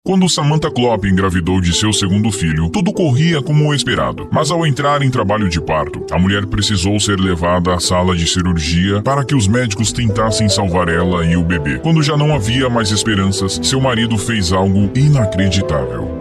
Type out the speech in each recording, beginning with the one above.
Quando Samantha Klopp engravidou de seu segundo filho, tudo corria como o esperado. Mas ao entrar em trabalho de parto, a mulher precisou ser levada à sala de cirurgia para que os médicos tentassem salvar ela e o bebê. Quando já não havia mais esperanças, seu marido fez algo inacreditável.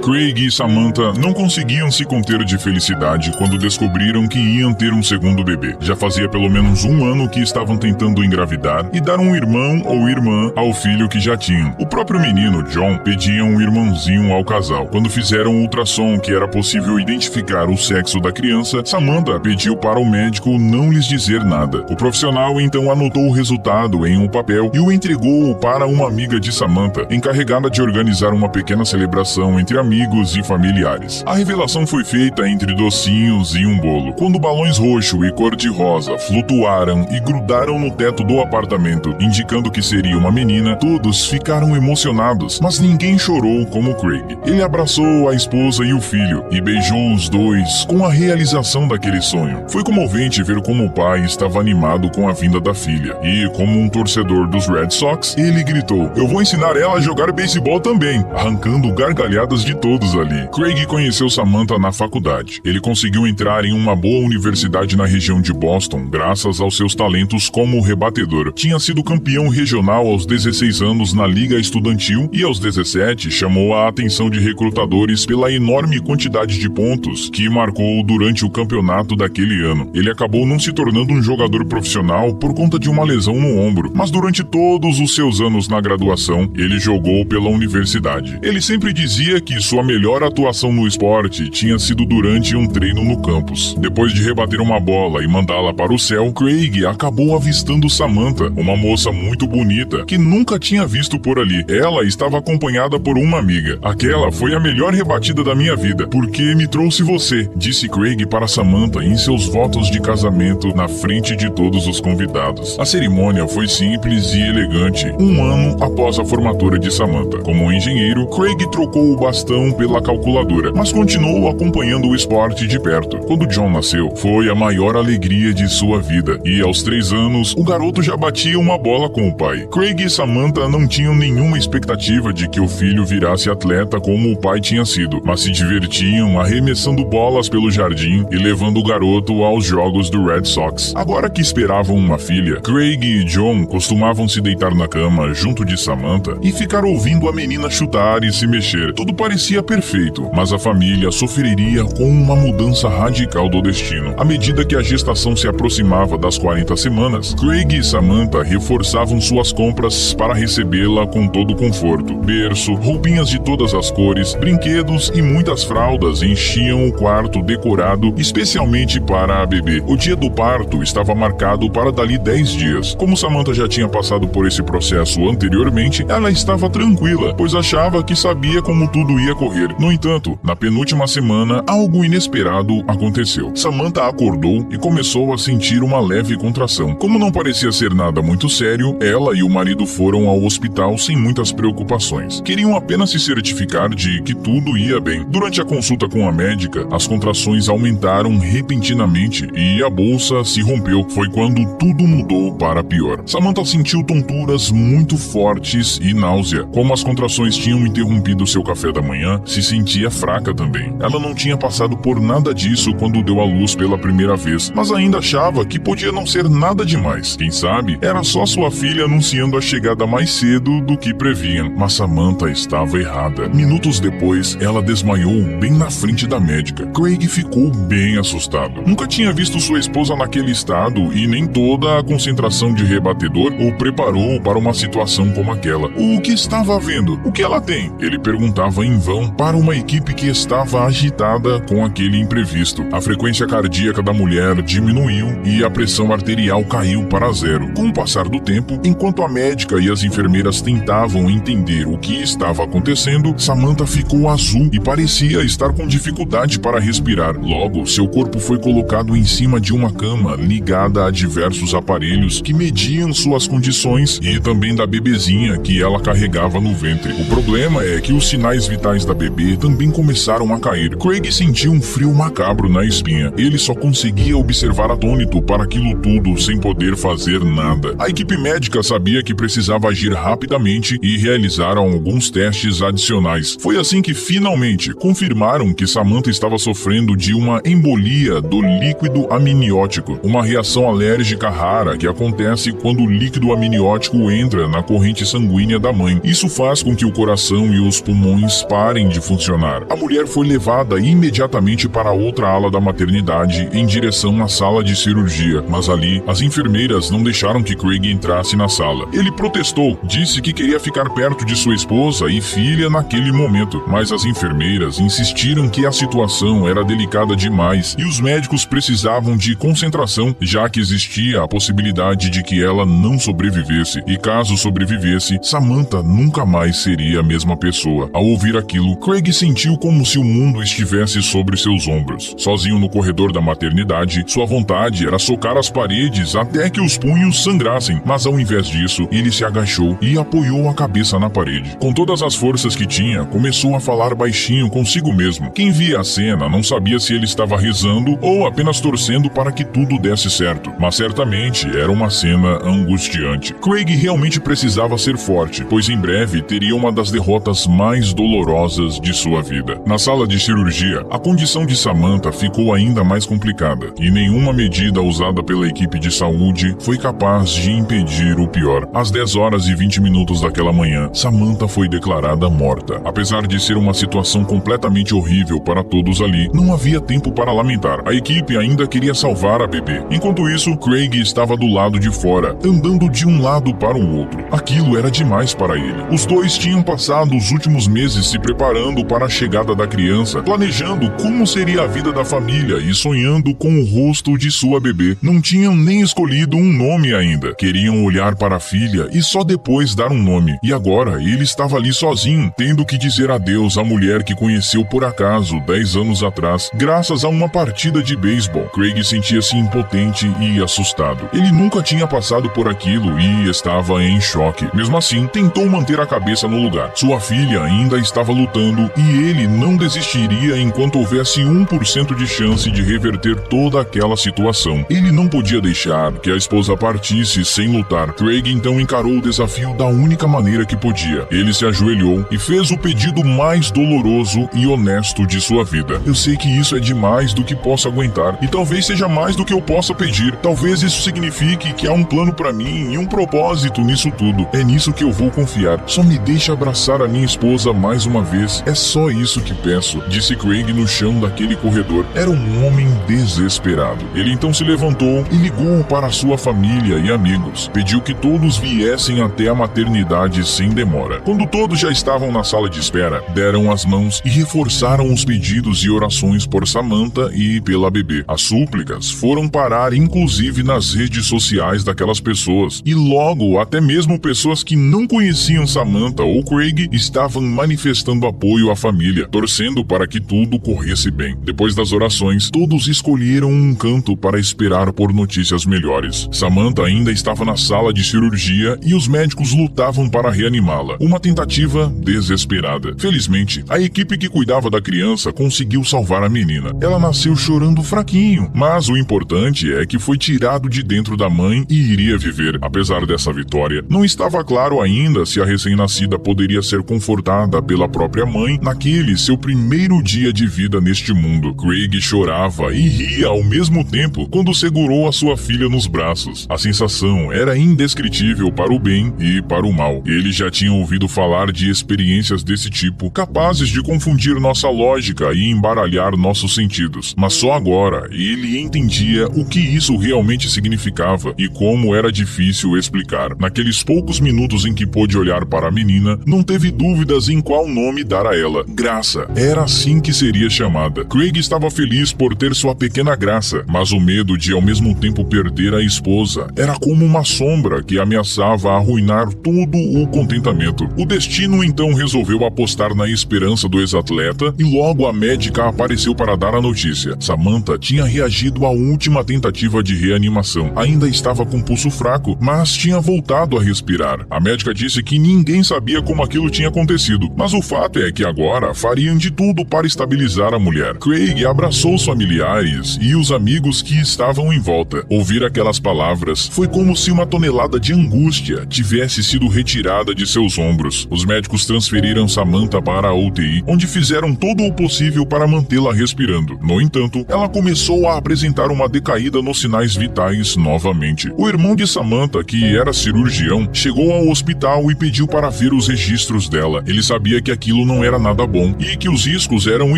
Craig e Samantha não conseguiam se conter de felicidade quando descobriram que iam ter um segundo bebê. Já fazia pelo menos um ano que estavam tentando engravidar e dar um irmão ou irmã ao filho que já tinham. O próprio menino, John, pedia um irmãozinho ao casal. Quando fizeram o ultrassom que era possível identificar o sexo da criança, Samantha pediu para o médico não lhes dizer nada. O profissional então anotou o resultado em um papel e o entregou para uma amiga de Samantha, encarregada de organizar uma pequena celebração entre amigos e familiares. A revelação foi feita entre docinhos e um bolo. Quando balões roxo e cor-de-rosa flutuaram e grudaram no teto do apartamento, indicando que seria uma menina, todos ficaram emocionados, mas ninguém chorou como Craig. Ele abraçou a esposa e o filho e beijou os dois com a realização daquele sonho. Foi comovente ver como o pai estava animado com a vinda da filha e, como um torcedor dos Red Sox, ele gritou: "Eu vou ensinar ela a jogar beisebol também", arrancando gargalhadas de todos ali. Craig conheceu Samantha na faculdade. Ele conseguiu entrar em uma boa universidade na região de Boston graças aos seus talentos como rebatedor. Tinha sido campeão regional aos 16 anos na liga estudantil e aos 17 chamou a atenção de recrutadores pela enorme quantidade de pontos que marcou durante o campeonato daquele ano. Ele acabou não se tornando um jogador profissional por conta de uma lesão no ombro, mas durante todos os seus anos na graduação, ele jogou pela universidade. Ele sempre dizia que sua melhor atuação no esporte tinha sido durante um treino no campus. Depois de rebater uma bola e mandá-la para o céu, Craig acabou avistando Samantha, uma moça muito bonita que nunca tinha visto por ali. Ela estava acompanhada por uma amiga. "Aquela foi a melhor rebatida da minha vida, porque me trouxe você", disse Craig para Samantha em seus votos de casamento na frente de todos os convidados. A cerimônia foi simples e elegante, um ano após a formatura de Samantha. Como engenheiro, Craig trocou o bastão pela calculadora, mas continuou acompanhando o esporte de perto. Quando John nasceu, foi a maior alegria de sua vida, e aos 3 anos, o garoto já batia uma bola com o pai. Craig e Samantha não tinham nenhuma expectativa de que o filho virasse atleta como o pai tinha sido, mas se divertiam arremessando bolas pelo jardim e levando o garoto aos jogos do Red Sox. Agora que esperavam uma filha, Craig e John costumavam se deitar na cama junto de Samantha e ficar ouvindo a menina chutar e se mexer. Tudo parecia perfeito, mas a família sofreria com uma mudança radical do destino. À medida que a gestação se aproximava das 40 semanas, Craig e Samantha reforçavam suas compras para recebê-la com todo conforto. Berço, roupinhas de todas as cores, brinquedos e muitas fraldas enchiam o quarto decorado especialmente para a bebê. O dia do parto estava marcado para dali 10 dias. Como Samantha já tinha passado por esse processo anteriormente, ela estava tranquila, pois achava que sabia como tudo ia correr. No entanto, na penúltima semana, algo inesperado aconteceu. Samantha acordou e começou a sentir uma leve contração. Como não parecia ser nada muito sério, ela e o marido foram ao hospital sem muitas preocupações. Queriam apenas se certificar de que tudo ia bem. Durante a consulta com a médica, as contrações aumentaram repentinamente e a bolsa se rompeu. Foi quando tudo mudou para pior. Samantha sentiu tonturas muito fortes e náusea. Como as contrações tinham interrompido seu café da manhã, se sentia fraca também. Ela não tinha passado por nada disso quando deu à luz pela primeira vez, mas ainda achava que podia não ser nada demais. Quem sabe, era só sua filha anunciando a chegada mais cedo do que previam. Mas Samantha estava errada. Minutos depois, ela desmaiou bem na frente da médica. Craig ficou bem assustado. Nunca tinha visto sua esposa naquele estado e nem toda a concentração de rebatedor o preparou para uma situação como aquela. O que estava havendo? O que ela tem? Ele perguntava em vão para uma equipe que estava agitada com aquele imprevisto. A frequência cardíaca da mulher diminuiu e a pressão arterial caiu para 0. Com o passar do tempo, enquanto a médica e as enfermeiras tentavam entender o que estava acontecendo, Samantha ficou azul e parecia estar com dificuldade para respirar. Logo, seu corpo foi colocado em cima de uma cama ligada a diversos aparelhos que mediam suas condições e também da bebezinha que ela carregava no ventre. O problema é que os sinais vitais vitais da bebê também começaram a cair. Craig sentiu um frio macabro na espinha. Ele só conseguia observar atônito para aquilo tudo sem poder fazer nada. A equipe médica sabia que precisava agir rapidamente e realizaram alguns testes adicionais. Foi assim que finalmente confirmaram que Samantha estava sofrendo de uma embolia do líquido amniótico, uma reação alérgica rara que acontece quando o líquido amniótico entra na corrente sanguínea da mãe. Isso faz com que o coração e os pulmões parem de funcionar. A mulher foi levada imediatamente para outra ala da maternidade em direção à sala de cirurgia, mas ali as enfermeiras não deixaram que Craig entrasse na sala. Ele protestou, disse que queria ficar perto de sua esposa e filha naquele momento, mas as enfermeiras insistiram que a situação era delicada demais e os médicos precisavam de concentração, já que existia a possibilidade de que ela não sobrevivesse, e caso sobrevivesse, Samantha nunca mais seria a mesma pessoa. Ao ouvir aquilo, Craig sentiu como se o mundo estivesse sobre seus ombros. Sozinho no corredor da maternidade, sua vontade era socar as paredes até que os punhos sangrassem, mas ao invés disso, ele se agachou e apoiou a cabeça na parede. Com todas as forças que tinha, começou a falar baixinho consigo mesmo. Quem via a cena não sabia se ele estava rezando ou apenas torcendo para que tudo desse certo, mas certamente era uma cena angustiante. Craig realmente precisava ser forte, pois em breve teria uma das derrotas mais dolorosas de sua vida. Na sala de cirurgia, a condição de Samantha ficou ainda mais complicada, e nenhuma medida usada pela equipe de saúde foi capaz de impedir o pior. Às 10h20 daquela manhã, Samantha foi declarada morta. Apesar de ser uma situação completamente horrível para todos ali, não havia tempo para lamentar. A equipe ainda queria salvar a bebê. Enquanto isso, Craig estava do lado de fora, andando de um lado para o outro. Aquilo era demais para ele. Os dois tinham passado os últimos meses se preparando para a chegada da criança, planejando como seria a vida da família e sonhando com o rosto de sua bebê. Não tinham nem escolhido um nome ainda. Queriam olhar para a filha e só depois dar um nome. E agora ele estava ali sozinho, tendo que dizer adeus à mulher que conheceu por acaso 10 anos atrás, graças a uma partida de beisebol. Craig sentia-se impotente e assustado. Ele nunca tinha passado por aquilo e estava em choque. Mesmo assim, tentou manter a cabeça no lugar. Sua filha ainda estava lutando e ele não desistiria enquanto houvesse 1% de chance de reverter toda aquela situação. Ele não podia deixar que a esposa partisse sem lutar. Craig então encarou o desafio da única maneira que podia. Ele se ajoelhou e fez o pedido mais doloroso e honesto de sua vida. Eu sei que isso é demais do que posso aguentar e talvez seja mais do que eu possa pedir. Talvez isso signifique que há um plano para mim e um propósito nisso tudo. É nisso que eu vou confiar. Só me deixe abraçar a minha esposa mais uma vez. É só isso que peço, disse Craig no chão daquele corredor. Era um homem desesperado. Ele então se levantou e ligou para sua família e amigos. Pediu que todos viessem até a maternidade sem demora. Quando todos já estavam na sala de espera, deram as mãos e reforçaram os pedidos e orações por Samantha e pela bebê. As súplicas foram parar inclusive nas redes sociais daquelas pessoas, e logo até mesmo pessoas que não conheciam Samantha ou Craig estavam manifestando apoio à família, torcendo para que tudo corresse bem. Depois das orações, todos escolheram um canto para esperar por notícias melhores. Samantha ainda estava na sala de cirurgia e os médicos lutavam para reanimá-la. Uma tentativa desesperada. Felizmente, a equipe que cuidava da criança conseguiu salvar a menina. Ela nasceu chorando fraquinho, mas o importante é que foi tirado de dentro da mãe e iria viver. Apesar dessa vitória, não estava claro ainda se a recém-nascida poderia ser confortada pela própria mãe naquele seu primeiro dia de vida neste mundo. Craig chorava e ria ao mesmo tempo quando segurou a sua filha nos braços. A sensação era indescritível para o bem e para o mal. Ele já tinha ouvido falar de experiências desse tipo, capazes de confundir nossa lógica e embaralhar nossos sentidos. Mas só agora ele entendia o que isso realmente significava e como era difícil explicar. Naqueles poucos minutos em que pôde olhar para a menina, não teve dúvidas em qual nome dar a ela. Graça. Era assim que seria chamada. Craig estava feliz por ter sua pequena Graça, mas o medo de ao mesmo tempo perder a esposa era como uma sombra que ameaçava arruinar todo o contentamento. O destino então resolveu apostar na esperança do ex-atleta e logo a médica apareceu para dar a notícia. Samantha tinha reagido à última tentativa de reanimação. Ainda estava com pulso fraco, mas tinha voltado a respirar. A médica disse que ninguém sabia como aquilo tinha acontecido, mas o fato fato é que agora fariam de tudo para estabilizar a mulher. Craig abraçou os familiares e os amigos que estavam em volta. Ouvir aquelas palavras foi como se uma tonelada de angústia tivesse sido retirada de seus ombros. Os médicos transferiram Samantha para a UTI, onde fizeram todo o possível para mantê-la respirando. No entanto, ela começou a apresentar uma decaída nos sinais vitais novamente. O irmão de Samantha, que era cirurgião, chegou ao hospital e pediu para ver os registros dela. Ele sabia que aquilo não era nada bom e que os riscos eram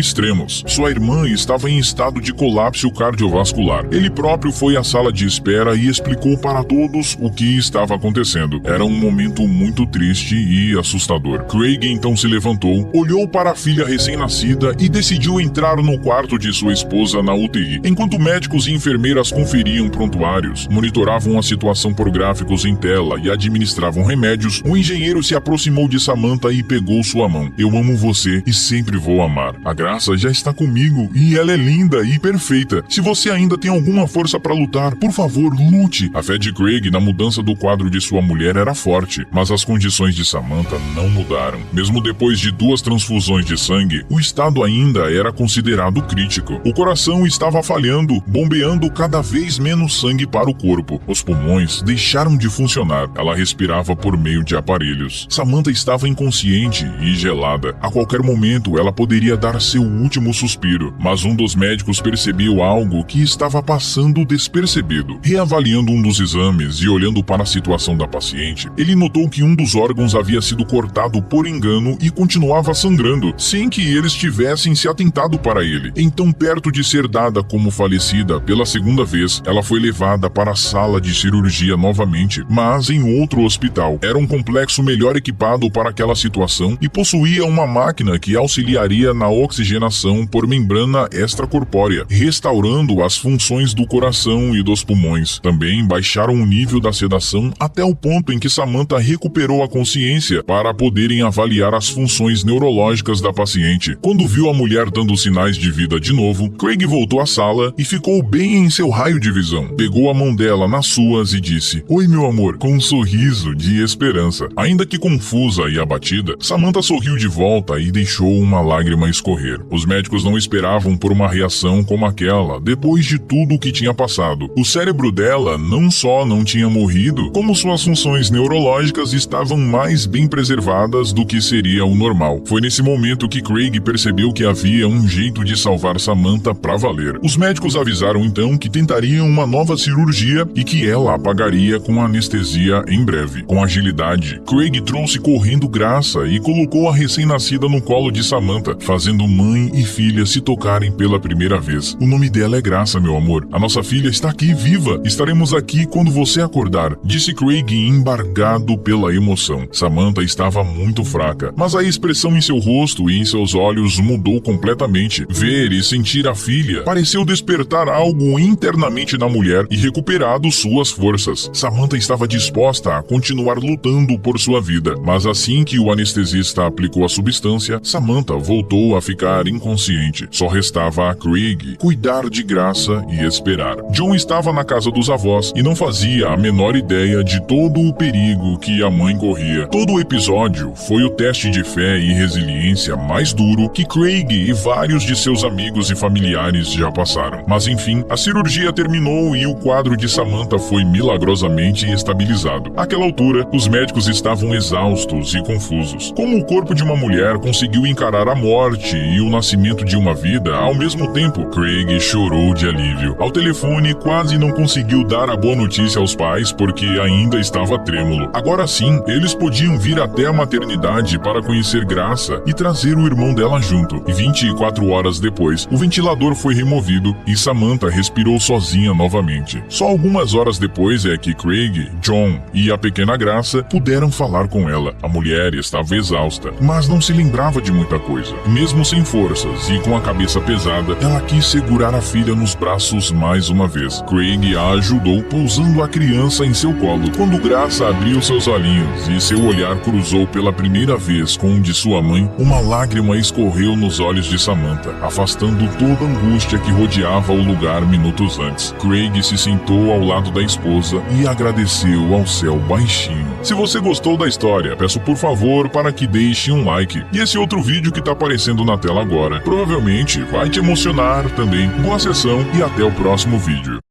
extremos. Sua irmã estava em estado de colapso cardiovascular. Ele próprio foi à sala de espera e explicou para todos o que estava acontecendo. Era um momento muito triste e assustador. Craig então se levantou, olhou para a filha recém-nascida e decidiu entrar no quarto de sua esposa na UTI. Enquanto médicos e enfermeiras conferiam prontuários, monitoravam a situação por gráficos em tela e administravam remédios, o engenheiro se aproximou de Samantha e pegou sua mão. Eu amo você e sempre vou amar. A Graça já está comigo e ela é linda e perfeita. Se você ainda tem alguma força para lutar, por favor, lute. A fé de Craig na mudança do quadro de sua mulher era forte, mas as condições de Samantha não mudaram. Mesmo depois de 2 transfusões de sangue, o estado ainda era considerado crítico. O coração estava falhando, bombeando cada vez menos sangue para o corpo. Os pulmões deixaram de funcionar. Ela respirava por meio de aparelhos. Samantha estava inconsciente e gelada. A qualquer momento, ela poderia dar seu último suspiro, mas um dos médicos percebeu algo que estava passando despercebido. Reavaliando um dos exames e olhando para a situação da paciente, ele notou que um dos órgãos havia sido cortado por engano e continuava sangrando, sem que eles tivessem se atentado para ele. Então, perto de ser dada como falecida pela segunda vez, ela foi levada para a sala de cirurgia novamente, mas em outro hospital. Era um complexo melhor equipado para aquela situação e possuía uma máquina que auxiliaria na oxigenação por membrana extracorpórea, restaurando as funções do coração e dos pulmões. Também baixaram o nível da sedação até o ponto em que Samantha recuperou a consciência para poderem avaliar as funções neurológicas da paciente. Quando viu a mulher dando sinais de vida de novo, Craig voltou à sala e ficou bem em seu raio de visão. Pegou a mão dela nas suas e disse: "Oi, meu amor", com um sorriso de esperança. Ainda que confusa e abatida, Samantha sorriu de volta e deixou uma lágrima escorrer. Os médicos não esperavam por uma reação como aquela depois de tudo o que tinha passado. O cérebro dela não só não tinha morrido, como suas funções neurológicas estavam mais bem preservadas do que seria o normal. Foi nesse momento que Craig percebeu que havia um jeito de salvar Samantha pra valer. Os médicos avisaram então que tentariam uma nova cirurgia e que ela apagaria com anestesia em breve. Com agilidade, Craig trouxe correndo Graça e colocou a recém-nascida no colo de Samantha, fazendo mãe e filha se tocarem pela primeira vez. "O nome dela é Graça, meu amor. A nossa filha está aqui viva. Estaremos aqui quando você acordar", disse Craig embargado pela emoção. Samantha estava muito fraca, mas a expressão em seu rosto e em seus olhos mudou completamente. Ver e sentir a filha pareceu despertar algo internamente na mulher e recuperado suas forças. Samantha estava disposta a continuar lutando por sua vida, mas assim que o anestesista aplicou a substância, Samantha voltou a ficar inconsciente. Só restava a Craig cuidar de Graça e esperar. John estava na casa dos avós e não fazia a menor ideia de todo o perigo que a mãe corria. Todo o episódio foi o teste de fé e resiliência mais duro que Craig e vários de seus amigos e familiares já passaram. Mas enfim, a cirurgia terminou e o quadro de Samantha foi milagrosamente estabilizado. Àquela altura, os médicos estavam exaustos e confusos. Como o corpo de uma mulher conseguiu encarar a morte e o nascimento de uma vida ao mesmo tempo? Craig chorou de alívio. Ao telefone, quase não conseguiu dar a boa notícia aos pais porque ainda estava trêmulo. Agora sim, eles podiam vir até a maternidade para conhecer Graça e trazer o irmão dela junto. E 24 horas depois, o ventilador foi removido e Samantha respirou sozinha novamente. Só algumas horas depois é que Craig, John e a pequena Graça puderam falar com ela. A mulher estava exausta, mas não se lembrava de muita coisa. Mesmo sem forças e com a cabeça pesada, ela quis segurar a filha nos braços mais uma vez. Craig a ajudou pousando a criança em seu colo. Quando Graça abriu seus olhinhos e seu olhar cruzou pela primeira vez com o de sua mãe, uma lágrima escorreu nos olhos de Samantha, afastando toda a angústia que rodeava o lugar minutos antes. Craig se sentou ao lado da esposa e agradeceu ao céu baixinho. Se você gostou da história, peço por favor para que deixe um like. E esse outro vídeo que tá aparecendo na tela agora provavelmente vai te emocionar também. Boa sessão e até o próximo vídeo.